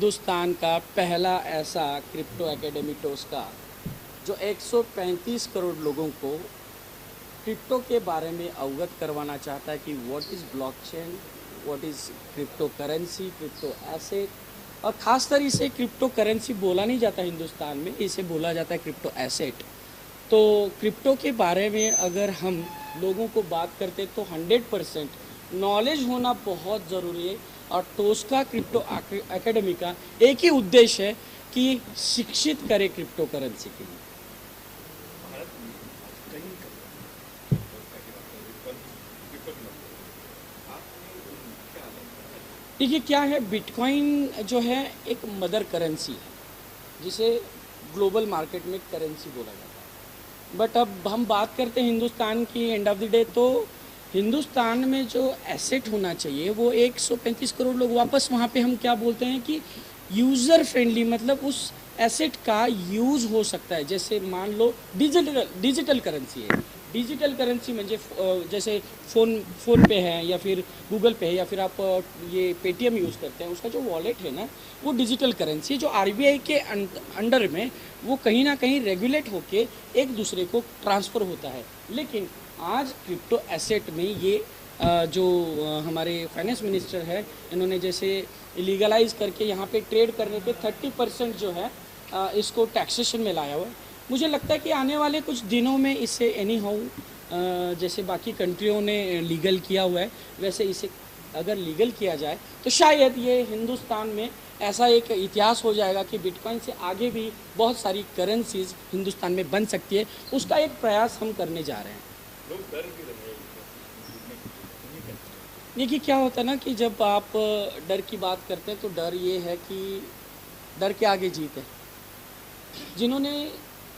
हिंदुस्तान का पहला ऐसा क्रिप्टो एकेडमी टोस्का जो 135 करोड़ लोगों को क्रिप्टो के बारे में अवगत करवाना चाहता है कि what is blockchain, what is crypto currency, crypto asset. और ख़ास कर इसे क्रिप्टो करेंसी बोला नहीं जाता हिंदुस्तान में, इसे बोला जाता है क्रिप्टो एसेट। तो क्रिप्टो के बारे में अगर हम लोगों को बात करते तो 100% नॉलेज होना बहुत ज़रूरी है। और टोस्का क्रिप्टो एकेडमी का एक ही उद्देश्य है कि शिक्षित करे क्रिप्टो करेंसी के लिए। देखिए क्या है, बिटकॉइन जो है एक मदर करेंसी है जिसे ग्लोबल मार्केट में करेंसी बोला जाता है। बट अब हम बात करते हैं हिंदुस्तान की, एंड ऑफ द डे तो हिंदुस्तान में जो एसेट होना चाहिए वो 135 करोड़ लोग वापस वहाँ पे हम क्या बोलते हैं कि यूज़र फ्रेंडली, मतलब उस एसेट का यूज़ हो सकता है। जैसे मान लो डिजिटल करेंसी है। डिजिटल करेंसी म्हणजे जैसे फ़ोन पे है या फिर गूगल पे है या फिर आप ये पेटीएम यूज़ करते हैं, उसका जो वॉलेट है ना वो डिजिटल करेंसी है जो आरबीआई के अंडर में वो कहीं ना कहीं रेगुलेट होके एक दूसरे को ट्रांसफ़र होता है। लेकिन आज क्रिप्टो एसेट में ये जो हमारे फाइनेंस मिनिस्टर है, इन्होंने जैसे लीगलाइज करके यहाँ पे ट्रेड करने पे 30% जो है इसको टैक्सेशन में लाया हुआ है। मुझे लगता है कि आने वाले कुछ दिनों में इसे एनी हाउ जैसे बाकी कंट्रियों ने लीगल किया हुआ है वैसे इसे अगर लीगल किया जाए तो शायद ये हिंदुस्तान में ऐसा एक इतिहास हो जाएगा कि बिटकॉइन से आगे भी बहुत सारी करेंसीज हिंदुस्तान में बन सकती है। उसका एक प्रयास हम करने जा रहे हैं। लोग डर भी रहे हैं। देखिए क्या होता है ना कि जब आप डर की बात करते हैं तो डर ये है कि डर के आगे जीत है। जिन्होंने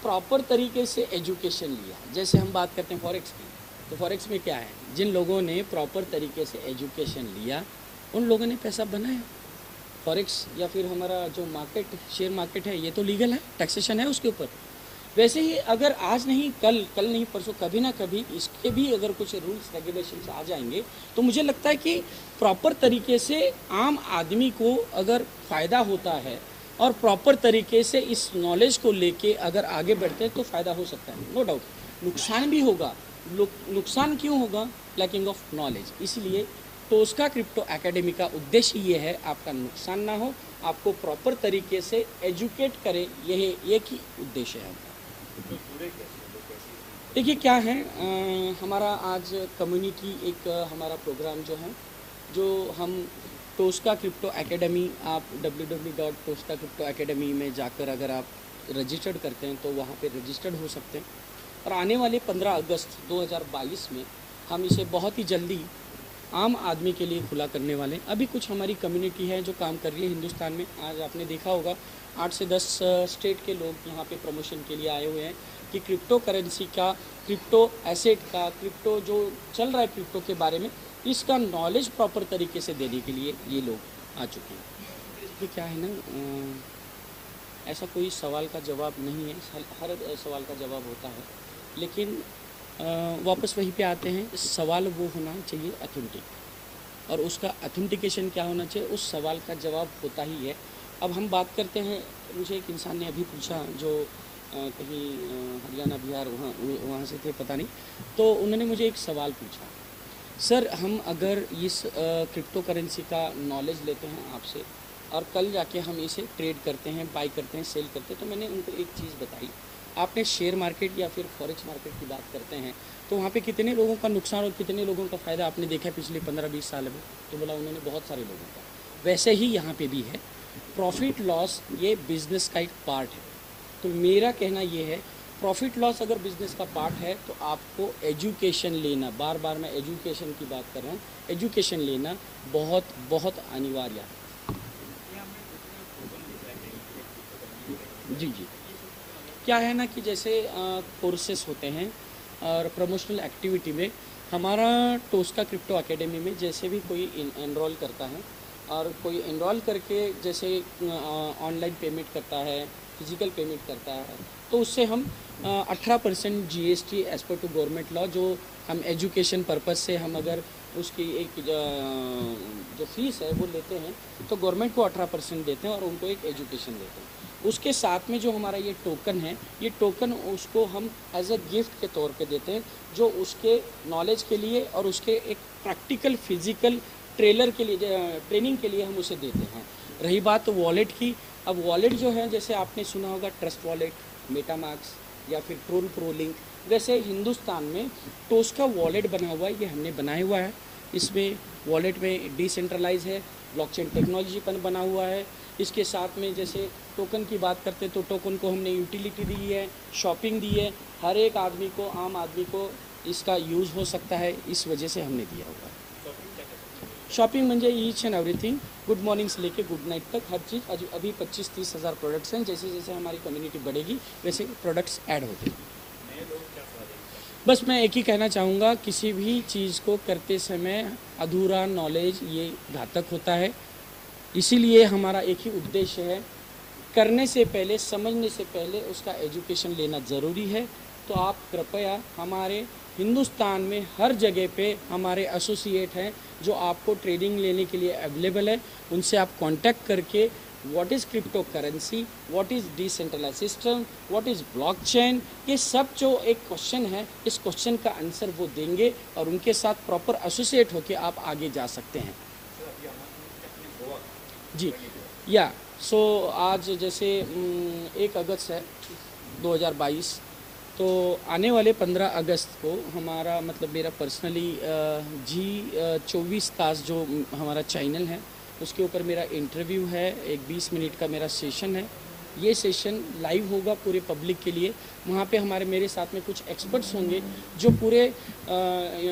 प्रॉपर तरीके से एजुकेशन लिया, जैसे हम बात करते हैं फॉरेक्स की, तो फॉरेक्स में क्या है, जिन लोगों ने प्रॉपर तरीके से एजुकेशन लिया उन लोगों ने पैसा बनाया। फॉरेक्स या फिर हमारा जो मार्केट, शेयर मार्केट है, ये तो लीगल है, टैक्सेशन है उसके ऊपर। वैसे ही अगर आज नहीं कल नहीं परसों कभी ना कभी इसके भी अगर कुछ रूल्स रेगुलेशंस आ जाएंगे तो मुझे लगता है कि प्रॉपर तरीके से आम आदमी को अगर फ़ायदा होता है और प्रॉपर तरीके से इस नॉलेज को लेके अगर आगे बढ़ते हैं तो फ़ायदा हो सकता है। नो डाउट नुकसान भी होगा। नुकसान क्यों होगा? Lacking of knowledge. इसलिए टोस्का क्रिप्टो एकेडमी का उद्देश्य ये है आपका नुकसान ना हो, आपको प्रॉपर तरीके से एजुकेट करे, यह एक ही उद्देश्य है। देखिए क्या है, हमारा आज कम्युनिटी एक हमारा प्रोग्राम जो है, जो हम टोस्का क्रिप्टो एकेडमी, आप www.tosca-crypto-academy में जाकर अगर आप रजिस्टर्ड करते हैं तो वहाँ पे रजिस्टर्ड हो सकते हैं। और आने वाले 15 अगस्त 2022 में हम इसे बहुत ही जल्दी आम आदमी के लिए खुला करने वाले हैं। अभी कुछ हमारी कम्युनिटी है जो काम कर रही है हिंदुस्तान में। आज आपने देखा होगा 8 से 10 स्टेट के लोग यहाँ पे प्रमोशन के लिए आए हुए हैं कि क्रिप्टो करेंसी का, क्रिप्टो एसेट का, क्रिप्टो जो चल रहा है क्रिप्टो के बारे में, इसका नॉलेज प्रॉपर तरीके से देने के लिए ये लोग आ चुके हैं। ये क्या है ना, ऐसा कोई सवाल का जवाब नहीं है, हर सवाल का जवाब होता है, लेकिन वापस वहीं पे आते हैं। सवाल वो होना चाहिए ऑथेंटिक, और उसका ऑथेंटिकेशन क्या होना चाहिए, उस सवाल का जवाब होता ही है। अब हम बात करते हैं, मुझे एक इंसान ने अभी पूछा जो कहीं हरियाणा बिहार वहाँ से थे पता नहीं, तो उन्होंने मुझे एक सवाल पूछा, सर हम अगर इस क्रिप्टो करेंसी का नॉलेज लेते हैं आपसे और कल जाके हम इसे ट्रेड करते हैं, बाई करते हैं, सेल करते हैं, तो मैंने उनको एक चीज़ बताई, आपने शेयर मार्केट या फिर फॉरेक्स मार्केट की बात करते हैं तो वहाँ पे कितने लोगों का नुकसान और कितने लोगों का फ़ायदा आपने देखा है पिछले 15-20 साल में? तो बोला उन्होंने बहुत सारे लोगों का। वैसे ही यहाँ पे भी है, प्रॉफिट लॉस ये बिज़नेस का एक पार्ट है। तो मेरा कहना ये है, प्रॉफिट लॉस अगर बिज़नेस का पार्ट है तो आपको एजुकेशन लेना, बार बार मैं एजुकेशन की बात कर रहा हूँ, एजुकेशन लेना बहुत बहुत अनिवार्य है। जी क्या है ना कि जैसे कोर्सेस होते हैं और प्रमोशनल एक्टिविटी में हमारा टोस्का क्रिप्टो एकेडमी में जैसे भी कोई एनरोल करता है और कोई एनरोल करके जैसे ऑनलाइन पेमेंट करता है, फिजिकल पेमेंट करता है, तो उससे हम 18% GST as per to government law, जो हम एजुकेशन पर्पज़ से हम अगर उसकी एक जो फीस है वो लेते हैं, तो गवर्नमेंट को 18% देते हैं और उनको एक एजुकेशन देते हैं। उसके साथ में जो हमारा ये टोकन है, ये टोकन उसको हम एज अ गिफ्ट के तौर पे देते हैं, जो उसके नॉलेज के लिए और उसके एक प्रैक्टिकल फिजिकल ट्रेनिंग के लिए हम उसे देते हैं। रही बात वॉलेट की, अब वॉलेट जो है, जैसे आपने सुना होगा ट्रस्ट वॉलेट, मेटामास्क या फिर ट्रोन प्रो लिंक, वैसे हिंदुस्तान में टोस्का वॉलेट बना हुआ है, ये हमने बनाया हुआ है। इसमें वॉलेट में डिसेंट्रलाइज है, ब्लॉकचेन टेक्नोलॉजी पर बना हुआ है। इसके साथ में जैसे टोकन की बात करते हैं तो टोकन को हमने यूटिलिटी दी है, शॉपिंग दी है, हर एक आदमी को, आम आदमी को इसका यूज़ हो सकता है, इस वजह से हमने दिया हुआ है। शॉपिंग म्हणजे each and everything, good morning से लेके गुड नाइट तक हर चीज़। अभी 25-30 हज़ार प्रोडक्ट्स हैं, जैसे जैसे हमारी कम्युनिटी बढ़ेगी वैसे प्रोडक्ट्स ऐड होते हैं। बस मैं एक ही कहना चाहूँगा, किसी भी चीज़ को करते समय अधूरा नॉलेज ये घातक होता है। इसीलिए हमारा एक ही उद्देश्य है, करने से पहले, समझने से पहले उसका एजुकेशन लेना ज़रूरी है। तो आप कृपया हमारे हिंदुस्तान में हर जगह पे हमारे एसोसिएट हैं जो आपको ट्रेडिंग लेने के लिए अवेलेबल है, उनसे आप कांटेक्ट करके what is crypto currency, what is decentralize system, what is blockchain, ये सब जो एक क्वेश्चन है, इस क्वेश्चन का आंसर वो देंगे और उनके साथ प्रॉपर एसोसिएट होकर आप आगे जा सकते हैं। जी या सो आज जैसे 1 अगस्त है 2022, तो आने वाले 15 अगस्त को हमारा, मतलब मेरा पर्सनली G24 तास जो हमारा चैनल है उसके ऊपर मेरा इंटरव्यू है, एक 20 मिनट का मेरा सेशन है। ये सेशन लाइव होगा पूरे पब्लिक के लिए। वहाँ पे मेरे साथ में कुछ एक्सपर्ट्स होंगे जो पूरे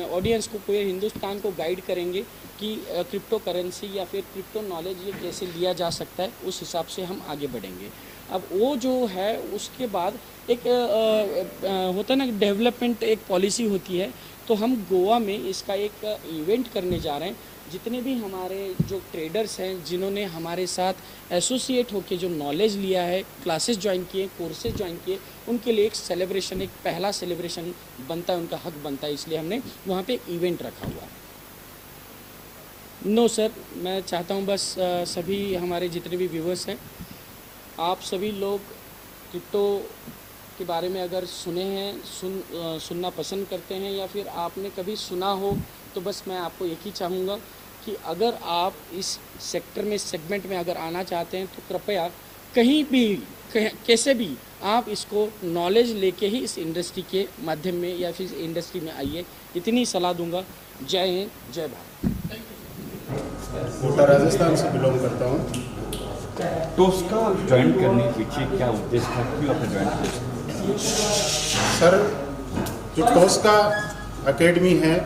ऑडियंस को, पूरे हिंदुस्तान को गाइड करेंगे कि क्रिप्टो करेंसी या फिर क्रिप्टो नॉलेज ये कैसे लिया जा सकता है, उस हिसाब से हम आगे बढ़ेंगे। अब वो जो है उसके बाद एक होता है ना, डेवलपमेंट एक पॉलिसी होती है, तो हम गोवा में इसका एक इवेंट करने जा रहे हैं। जितने भी हमारे जो ट्रेडर्स हैं जिन्होंने हमारे साथ एसोसिएट होकर जो नॉलेज लिया है, क्लासेस ज्वाइन किए, कोर्सेज ज्वाइन किए, उनके लिए एक सेलिब्रेशन, एक पहला सेलिब्रेशन बनता है, उनका हक बनता है, इसलिए हमने वहाँ पे इवेंट रखा हुआ है। नो सर, मैं चाहता हूँ बस सभी हमारे जितने भी व्यूवर्स हैं, आप सभी लोग क्रिप्टो के बारे में अगर सुने हैं, सुनना पसंद करते हैं या फिर आपने कभी सुना हो, तो बस मैं आपको एक ही चाहूँगा कि अगर आप इस सेक्टर में, सेगमेंट में अगर आना चाहते हैं तो कृपया कहीं भी, कैसे भी आप इसको नॉलेज लेके ही इस इंडस्ट्री के माध्यम में या फिर इंडस्ट्री में आइए, इतनी सलाह दूंगा। जय हिंद, जय भारत। कोटा राजस्थान से बिलोंग करता हूँ। टोस्का ज्वाइन करने के पीछे क्या उद्देश्य था, क्यों आपने ज्वाइन किया? सर, जो टोस्का एकेडमी है,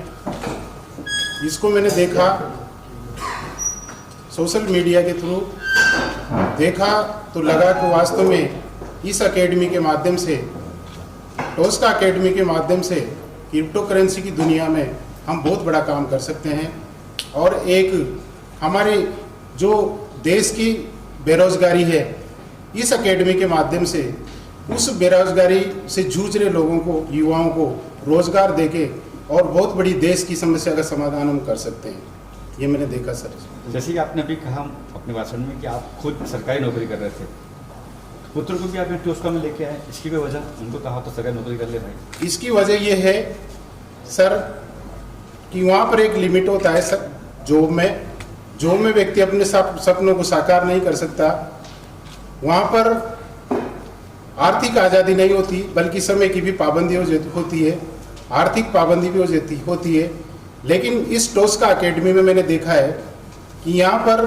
इसको मैंने देखा सोशल मीडिया के थ्रू, देखा तो लगा कि वास्तव में इस एकेडमी के माध्यम से, टोस्का एकेडमी के माध्यम से क्रिप्टो करेंसी की दुनिया में हम बहुत बड़ा काम कर सकते हैं और एक हमारे जो देश की बेरोजगारी है, इस एकेडमी के माध्यम से उस बेरोजगारी से जूझ रहे लोगों को, युवाओं को रोजगार देके और बहुत बड़ी देश की समस्या का समाधान हम कर सकते हैं। ये मैंने देखा सर। जैसे कि आपने अभी कहा अपने भाषण में कि आप खुद सरकारी नौकरी कर रहे थे, पुत्र को भी आपने टोस्का में लेके आए, इसकी कोई वजह? उनको कहा तो सरकारी नौकरी कर ले भाई। इसकी वजह ये है सर कि वहाँ पर एक लिमिट होता है सर, जॉब में व्यक्ति अपने सपनों को साकार नहीं कर सकता। वहाँ पर आर्थिक आज़ादी नहीं होती, बल्कि समय की भी पाबंदी होती है, आर्थिक पाबंदी भी होती है। लेकिन इस टोस्का एकेडमी में मैंने देखा है कि यहाँ पर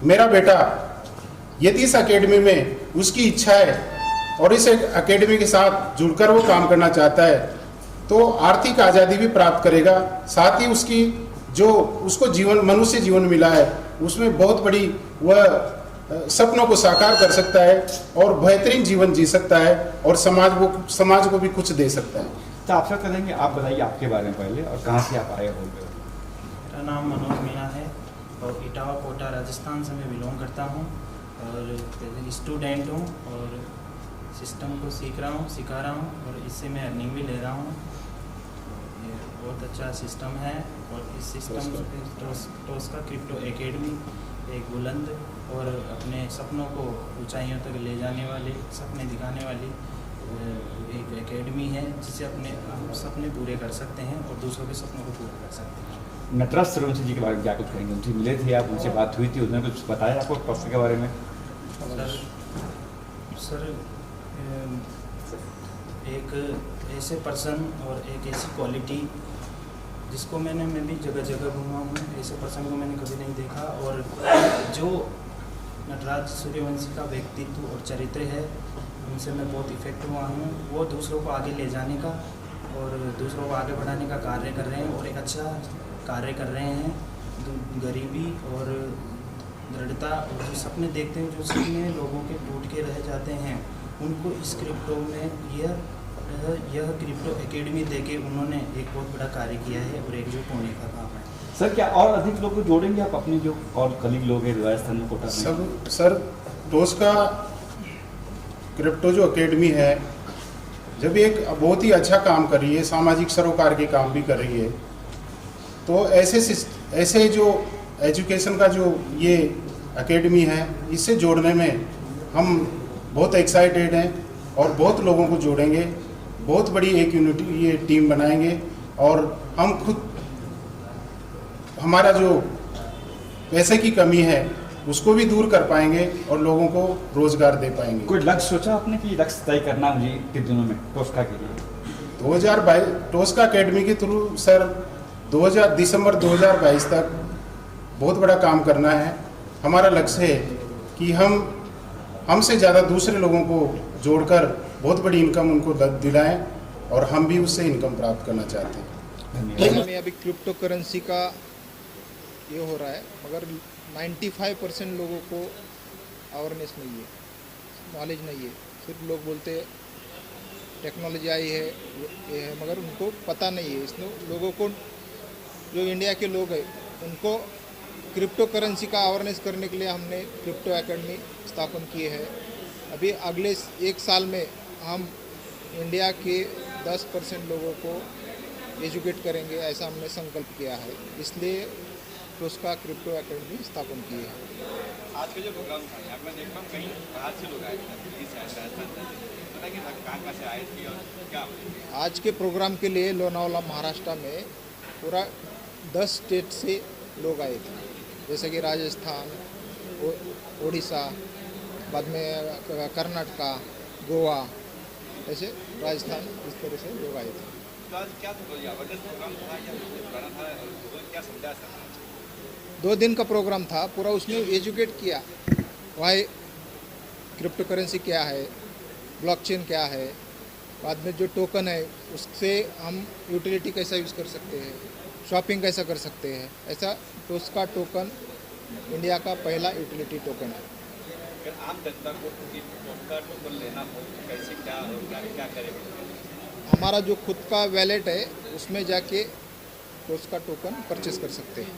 मेरा बेटा यदि इस एकेडमी में उसकी इच्छा है और इस एकेडमी के साथ जुड़कर वो काम करना चाहता है तो आर्थिक आज़ादी भी प्राप्त करेगा, साथ ही उसकी जो उसको मनुष्य जीवन मिला है उसमें बहुत बड़ी वह सपनों को साकार कर सकता है और बेहतरीन जीवन जी सकता है और समाज को भी कुछ दे सकता है। तो आपसे करेंगे, आप बताइए आपके बारे में पहले और कहाँ से आप आए हो? मेरा नाम मनोज मीना है और इटावा कोटा राजस्थान से मैं बिलोंग करता हूँ और स्टूडेंट हूँ और सिस्टम को सिखा रहा हूँ और इससे मैं अर्निंग भी ले रहा हूँ। बहुत अच्छा सिस्टम है और इस सिस्टम टोस का क्रिप्टो एकेडमी एक बुलंद और अपने सपनों को ऊंचाइयों तक ले जाने वाले, सपने दिखाने वाली एक एकेडमी है जिसे अपने सपने पूरे कर सकते हैं और दूसरों के सपनों को पूरा कर सकते हैं। नटराज सूर्यवंशी जी के बारे में क्या कुछ कहेंगे? उनसे मिले थे आप, उनसे बात हुई थी, उन्होंने कुछ बताया आपको टॉपिक के बारे में? सर एक ऐसे पर्सन और एक ऐसी क्वालिटी जिसको मैं भी जगह जगह घूमा हूँ, ऐसे पर्सन को मैंने कभी नहीं देखा। और जो नटराज सूर्यवंशी का व्यक्तित्व और चरित्र है उनसे मैं बहुत इफेक्ट हुआ हूँ। वो दूसरों को आगे ले जाने का और दूसरों को आगे बढ़ाने का कार्य कर रहे हैं और एक अच्छा कार्य कर रहे हैं। गरीबी और दृढ़ता और जो सपने देखते हैं, जो सपने लोगों के टूट के रह जाते हैं, उनको इस क्रिप्टो में यह क्रिप्टो एकेडमी देके उन्होंने एक बहुत बड़ा कार्य किया है और एकजुट होने का काम है। सर क्या और अधिक लोग को जोड़ेंगे आप अपने जो और कलीग लोग हैं राजस्थान में, कोटा में? सर टोस का क्रिप्टो जो एकेडमी है जब एक बहुत ही अच्छा काम कर रही है, सामाजिक सरोकार के काम भी कर रही है, तो ऐसे जो एजुकेशन का जो ये एकेडमी है इससे जोड़ने में हम बहुत एक्साइटेड हैं और बहुत लोगों को जोड़ेंगे, बहुत बड़ी एक यूनिटी ये टीम बनाएंगे और हम खुद हमारा जो पैसे की कमी है उसको भी दूर कर पाएंगे और लोगों को रोजगार दे पाएंगे। कोई लक्ष्य सोचा आपने कि लक्ष्य तय करना मुझे किन दिनों में टोस्का के लिए? 2022 टोस्का एकेडमी के थ्रू सर दिसंबर 2022 तक बहुत बड़ा काम करना है। हमारा लक्ष्य है कि हमसे ज़्यादा दूसरे लोगों को जोड़कर बहुत बड़ी इनकम उनको दिलाएं और हम भी उससे इनकम प्राप्त करना चाहते हैं। में अभी क्रिप्टो करेंसी का ये हो रहा है, मगर 95% लोगों को अवेयरनेस नहीं है, नॉलेज नहीं है। सिर्फ लोग बोलते टेक्नोलॉजी आई है, ये है, मगर उनको पता नहीं है। इसमें लोगों को, जो इंडिया के लोग हैं, उनको क्रिप्टो करेंसी का अवेयरनेस करने के लिए हमने क्रिप्टो एकेडमी स्थापन की है। अभी अगले 1 साल में हम इंडिया के 10% लोगों को एजुकेट करेंगे, ऐसा हमने संकल्प किया है। इसलिए टोस्का क्रिप्टो एकेडमी स्थापन की है। आज का जो प्रोग्राम था यहाँ मैं देख रहा हूँ कहीं बाहर से लोग आए थे, कहाँ से आए थे और क्या? आज के प्रोग्राम के लिए लोनावाला महाराष्ट्र में पूरा 10 स्टेट से लोग आए थे, जैसे कि राजस्थान, उड़ीसा, बाद में कर्नाटका, गोवा, ऐसे राजस्थान, इस तरह से लोग आए थे। तो आज क्या प्रोग्राम था या पुराना था, क्या समझा सर? 2 दिन का प्रोग्राम था पूरा, उसमें एजुकेट किया वहाँ क्रिप्टो करेंसी क्या है, ब्लॉकचेन क्या है, बाद में जो टोकन है उससे हम यूटिलिटी कैसा यूज़ कर सकते हैं, शॉपिंग कैसा कर सकते हैं। ऐसा टोस्का टोकन इंडिया का पहला यूटिलिटी टोकन है। अगर आम जनता को टोस्का टोकन लेना हो कैसे, क्या करेंगे? हमारा जो खुद का वैलेट है उसमें जाके टोस्का टोकन परचेस कर सकते हैं।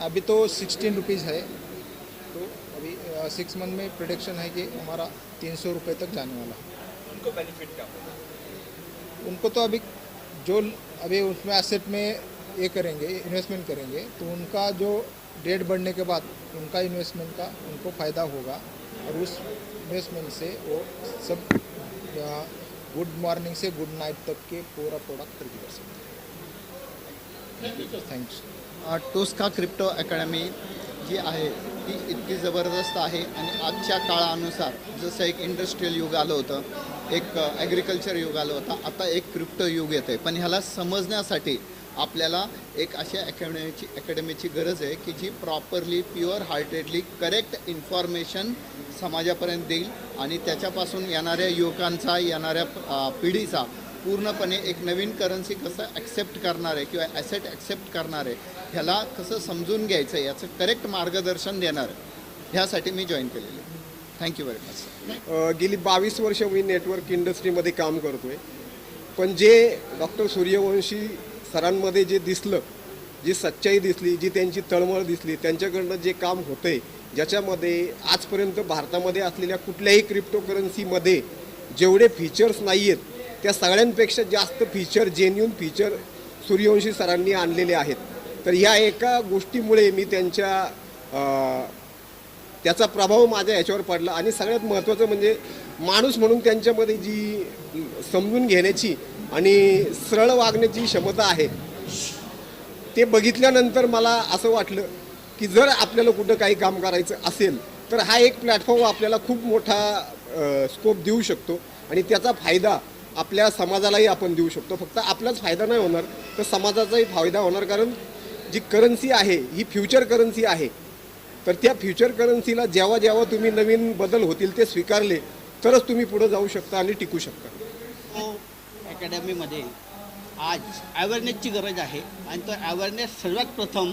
अभी तो 16 रुपीज़ है, तो अभी 6 मंथ में प्रोडिक्शन है कि हमारा 300 रुपये तक जाने वाला है। उनको बेनिफिट क्या होगा? उनको तो अभी उसमें एसेट में ये करेंगे, इन्वेस्टमेंट करेंगे, तो उनका जो डेट बढ़ने के बाद उनका इन्वेस्टमेंट का उनको फ़ायदा होगा और उस इन्वेस्टमेंट से वो सब गुड मॉर्निंग से गुड नाइट तक के पूरा प्रोडक्ट खरीद कर सकते हैं। थँक्स। टोस्का क्रिप्टो अकॅडमी जी आहे ती इतकी ज़बरदस्त आहे आणि आजच्या काळानुसार जसं एक इंडस्ट्रियल युग आलं होतं, एक ॲग्रिकल्चर युग आलं होतं, आता एक क्रिप्टो युग येतं आहे। पण ह्याला समजण्यासाठी आपल्याला एक अशा अकॅडमीची गरज आहे की जी properly pure heartedly correct information समाजापर्यंत देईल आणि त्याच्यापासून येणाऱ्या युवकांचा, येणाऱ्या पिढीचा पूर्णपणे एक नवीन करन्सी कसं ॲक्सेप्ट करणार आहे किंवा ॲसेट ॲक्सेप्ट करणार आहे, ह्याला कसं समजून घ्यायचं आहे याचं करेक्ट मार्गदर्शन देणार आहे, ह्यासाठी मी जॉईन केलेलं आहे। Thank you very much. गेली 22 वर्ष मी नेटवर्क इंडस्ट्रीमध्ये काम करतो आहे, पण जे डॉक्टर सूर्यवंशी सरांमध्ये जे दिसलं, जी सच्चाई दिसली, जी त्यांची तळमळ दिसली, त्यांच्याकडनं जे काम होतं आहे, ज्याच्यामध्ये आजपर्यंत भारतामध्ये असलेल्या कुठल्याही क्रिप्टो करन्सीमध्ये जेवढे फीचर्स नाही आहेत त्या सगळ्यांपेक्षा जास्त फीचर, जेन्युन फीचर सूर्यवंशी सरांनी आणलेले आहेत. तर ह्या एका गोष्टीमुळे मी त्याचा प्रभाव माझ्या ह्याच्यावर पडला. आणि सगळ्यात महत्त्वाचं म्हणजे माणूस म्हणून त्यांच्यामध्ये जी समजून घेण्याची आणि सरळ वागण्याची क्षमता आहे, ते बघितल्यानंतर मला असं वाटलं की जर आपल्याला कुठं काही काम करायचं असेल तर हा एक प्लॅटफॉर्म आपल्याला खूप मोठा स्कोप देऊ शकतो आणि त्याचा फायदा आपल्या समाजालाही आपण देऊ शकतो. फक्त आपलाच फायदा नाही होणार तर समाजाचाही फायदा होणार. कारण जी करन्सी आहे ही फ्युचर करन्सी आहे. तर त्या फ्युचर करन्सीला जेव्हा जेव्हा तुम्ही नवीन बदल होतील ते स्वीकारले तरच तुम्ही पुढे जाऊ शकता आणि टिकू शकता. अकॅडमीमध्ये आज अवेअरनेसची गरज आहे आणि तो अवेअरनेस सर्वात प्रथम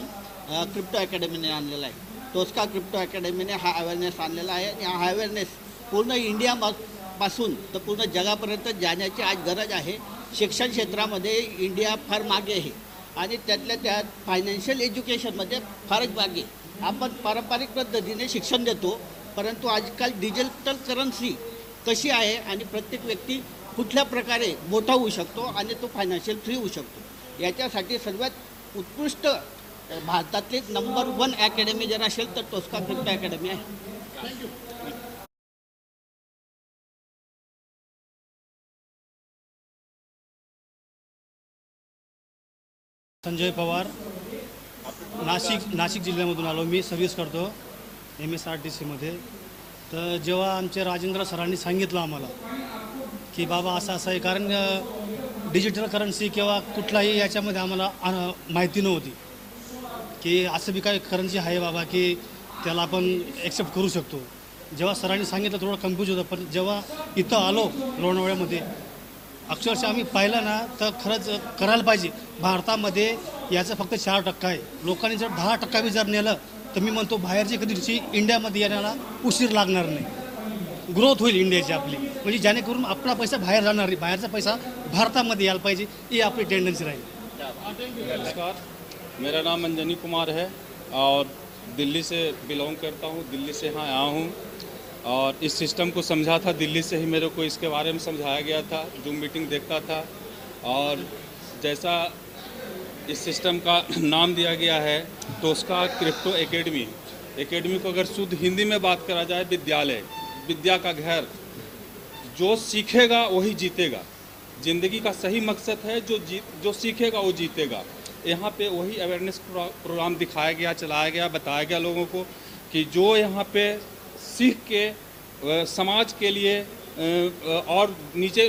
क्रिप्टो अकॅडमीने आणलेला आहे. टोस्का क्रिप्टो अकॅडमीने हा अवेअरनेस आणलेला आहे आणि हा अवेअरनेस पूर्ण इंडियापासून तर पूर्ण जगापर्यंत जाण्याची आज गरज आहे. शिक्षण क्षेत्रामध्ये इंडिया फार मागे आहे आणि त्यातल्या त्यात फायनान्शियल एज्युकेशनमध्ये फारच मागे. आपण पारंपरिक पद्धतीने शिक्षण देतो, परंतु आजकाल डिजिटल करन्सी कशी आहे आणि प्रत्येक व्यक्ती कुठल्या प्रकारे मोठा होऊ शकतो आणि तो फायनान्शियल फ्री होऊ शकतो, याच्यासाठी सर्वात उत्कृष्ट भारतातली नंबर 1 अकॅडमी जर असेल तर टोस्का क्रिप्टो अकॅडमी आहे. संजय पवार, नाशिक जिल्ह्यामधून आलो. मी सर्व्हिस करतो MSRTCमध्ये. तर जेव्हा आमचे राजेंद्र सरांनी सांगितलं आम्हाला की बाबा असं आहे, कारण डिजिटल करन्सी किंवा कुठलाही याच्यामध्ये आम्हाला माहिती नव्हती की असं बी काय करन्सी आहे बाबा की त्याला आपण ॲक्सेप्ट करू शकतो. जेव्हा सरांनी सांगितलं थोडं कन्फ्यूज होतं, पण जेव्हा इथं आलो लोणावळ्यामध्ये अक्षरशः आम्ही पाहिलं ना तर खरंच करायला पाहिजे. भारतामध्ये याचं फक्त 4% आहे. लोकांनी जर 10% बी जर नेलं तर मी म्हणतो बाहेरची कधीची इंडियामध्ये येण्याला उशीर लागणार नाही. ग्रोथ होईल इंडियाची आपली, म्हणजे जेणेकरून आपला पैसा बाहेर जाणार नाही, बाहेरचा पैसा भारतामध्ये यायला पाहिजे, ही आपली टेंडन्सी राहील. नमस्कार, मेरा नाम अंजनी कुमार है और दिल्ली से बिलोंग करता हूँ. दिल्ली से यहाँ आया हूँ और इस सिस्टम को समझा था दिल्ली से ही. मेरे को इसके बारे में समझाया गया था, जूम मीटिंग देखता था और जैसा इस सिस्टम का नाम दिया गया है टोस्का क्रिप्टो एकेडमी को अगर शुद्ध हिंदी में बात करा जाए विद्यालय, विद्या का घर. जो सीखेगा वही जीतेगा. ज़िंदगी का सही मकसद है जो सीखेगा वो जीतेगा. यहाँ पे वही अवेयरनेस प्रोग्राम दिखाया गया, चलाया गया, बताया गया लोगों को कि जो यहाँ पे सीख के समाज के लिए और नीचे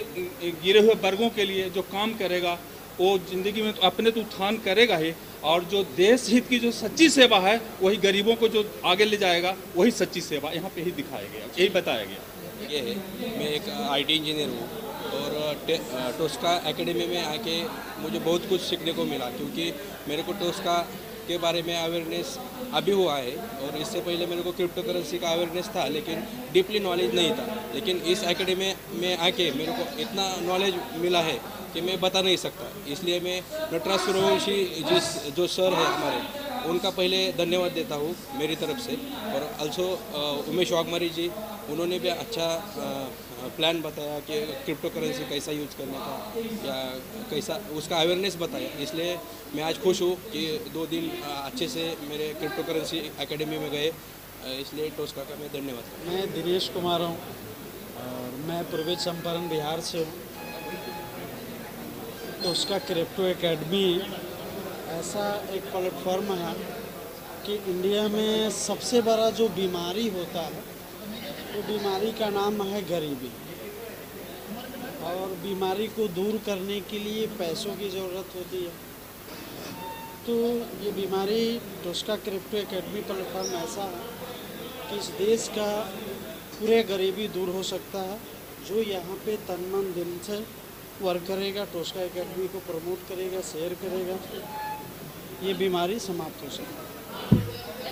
गिरे हुए वर्गों के लिए जो काम करेगा वो ज़िंदगी में तो अपने तो उत्थान करेगा ही, और जो देश हित की जो सच्ची सेवा है वही गरीबों को जो आगे ले जाएगा वही सच्ची सेवा यहाँ पे ही दिखाया गया, यही बताया गया. ये है, मैं एक IT इंजीनियर हूँ और टोस्का एकेडमी में आके मुझे बहुत कुछ सीखने को मिला, क्योंकि मेरे को टोस्का के बारे में अवेयरनेस अभी हुआ है और इससे पहले मेरे को क्रिप्टो करेंसी का अवेयरनेस था लेकिन डीपली नॉलेज नहीं था. लेकिन इस एकेडमी में आके मेरे को इतना नॉलेज मिला है कि मैं बता नहीं सकता. इसलिए मैं नटराज सूर्यवंशी जो सर है हमारे, उनका पहले धन्यवाद देता हूँ मेरी तरफ से. और अल्सो उमेश वाघमारी जी, उन्होंने भी अच्छा प्लान बताया कि क्रिप्टो करेंसी कैसा यूज़ करने का या कैसा उसका अवेयरनेस बताया. इसलिए मैं आज खुश हूँ कि 2 दिन अच्छे से मेरे क्रिप्टो करेंसी एकेडमी में गए. इसलिए टोस्का का मैं धन्यवाद. मैं दिनेश कुमार हूँ और मैं पूर्वी चंपारण बिहार से हूँ. टोस्का क्रिप्टो एकेडमी ऐसा एक प्लेटफॉर्म है कि इंडिया में सबसे बड़ा जो बीमारी होता है वो बीमारी का नाम है गरीबी, और बीमारी को दूर करने के लिए पैसों की ज़रूरत होती है. तो ये बीमारी टोस्का क्रिप्टो एकेडमी प्लेटफॉर्म ऐसा है कि इस देश का पूरे गरीबी दूर हो सकता है. जो यहाँ पे तन मन दिल से वर्क करेगा, टोस्का एकेडमी को प्रमोट करेगा, शेयर करेगा, ये बीमारी समाप्त हो सकती है.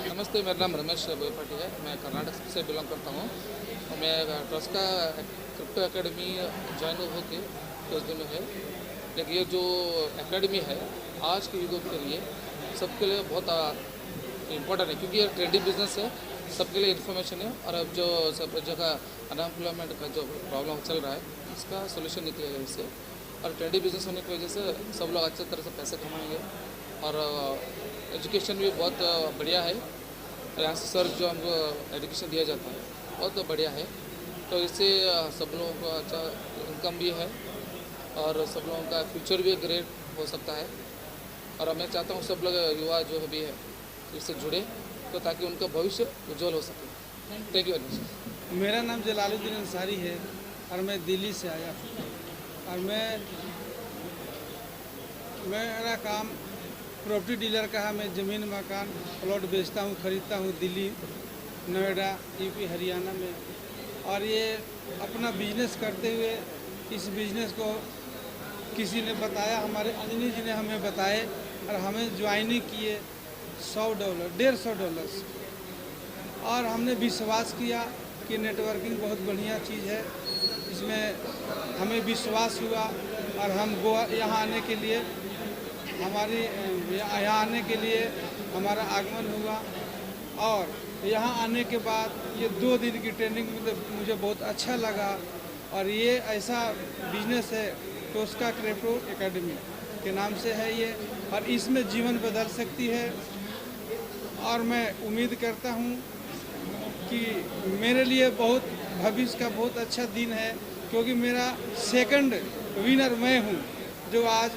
नमस्ते, मेरा नाम रमेश बोयपाटी है. मैं कर्नाटक से बिलोंग करता हूँ. मैं टोस्का क्रिप्टो एकेडमी ज्वाइन होकर कुछ दिन है, लेकिन ये जो एकेडमी है आज के युग के लिए सबके लिए बहुत इम्पोर्टेंट है, क्योंकि ये ट्रेंडी बिजनेस है, सबके लिए इन्फॉर्मेशन है. और अब जो सब जगह अनएम्प्लॉयमेंट का जो प्रॉब्लम चल रहा है इसका सोल्यूशन निकलेगा इससे। और ट्रेंडी बिजनेस होने की वजह से सब लोग अच्छी तरह से पैसे कमाएंगे और एजुकेशन भी बहुत बढ़िया है। यहाँ से सर जो हमको एजुकेशन दिया जाता है बहुत बढ़िया है, तो इससे सब लोगों को अच्छा इनकम भी है और सब लोगों का फ्यूचर भी ग्रेट हो सकता है। और मैं चाहता हूँ सब लोग युवा जो भी है इससे जुड़े, तो ताकि उनका भविष्य उज्जवल हो सके। Thank you very much. मेरा नाम जलालुद्दीन अंसारी है और मैं दिल्ली से आया हूँ और मेरा काम प्रॉपर्टी डीलर का है। मैं ज़मीन मकान प्लॉट बेचता हूँ, ख़रीदता हूँ दिल्ली, नोएडा, यूपी, हरियाणा में। और ये अपना बिजनेस करते हुए इस बिजनेस को किसी ने बताया, हमारे अंजनी जी ने हमें बताए और हमें ज्वाइनिंग किए $100, $150 और हमने विश्वास किया कि नेटवर्किंग बहुत बढ़िया चीज़ है। इसमें हमें विश्वास हुआ और हम गोवा यहाँ आने के लिए यहाँ आने के लिए हमारा आगमन हुआ। और यहाँ आने के बाद ये 2 दिन की ट्रेनिंग मुझे बहुत अच्छा लगा। और ये ऐसा बिजनेस है, टोस्का क्रिप्टो एकेडमी के नाम से है ये, और इसमें जीवन बदल सकती है। और मैं उम्मीद करता हूँ कि मेरे लिए बहुत भविष्य का बहुत अच्छा दिन है, क्योंकि मेरा सेकंड विनर मैं हूँ, जो आज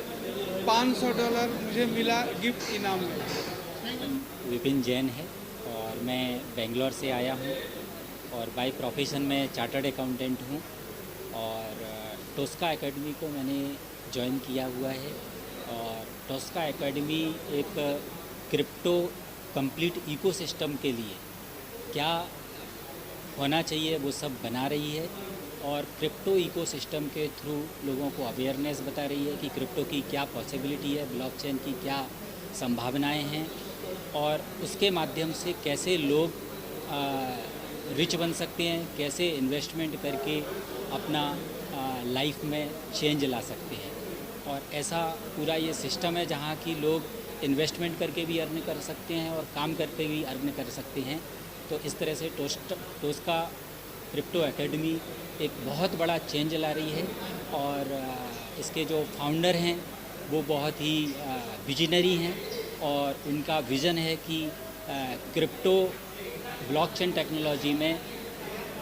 $500 मुझे मिला गिफ्ट इनाम में। विपिन जैन है और मैं बेंगलोर से आया हूँ और बाय प्रोफेशन में चार्टर्ड अकाउंटेंट हूँ। और टोस्का एकेडमी को मैंने ज्वाइन किया हुआ है। और टोस्का एकेडमी एक क्रिप्टो कंप्लीट इकोसिस्टम के लिए क्या होना चाहिए वो सब बना रही है और क्रिप्टो इकोसिस्टम के थ्रू लोगों को अवेयरनेस बता रही है कि क्रिप्टो की क्या पॉसिबिलिटी है, ब्लॉकचेन की क्या संभावनाएं हैं और उसके माध्यम से कैसे लोग रिच बन सकते हैं, कैसे इन्वेस्टमेंट करके अपना लाइफ में चेंज ला सकते हैं। और ऐसा पूरा ये सिस्टम है जहाँ की लोग इन्वेस्टमेंट करके भी अर्न कर सकते हैं और काम करके भी अर्न कर सकते हैं। तो इस तरह से टोस्का क्रिप्टो एकेडमी एक बहुत बड़ा चेंज ला रही है। और इसके जो फाउंडर हैं वो बहुत ही विजनरी हैं और उनका विज़न है कि क्रिप्टो ब्लॉकचेन टेक्नोलॉजी में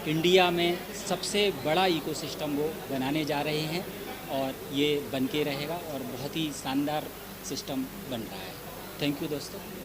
इंडिया में सबसे बड़ा इकोसिस्टम वो बनाने जा रहे हैं और ये बन के रहेगा और बहुत ही शानदार सिस्टम बन रहा है। थैंक यू दोस्तों।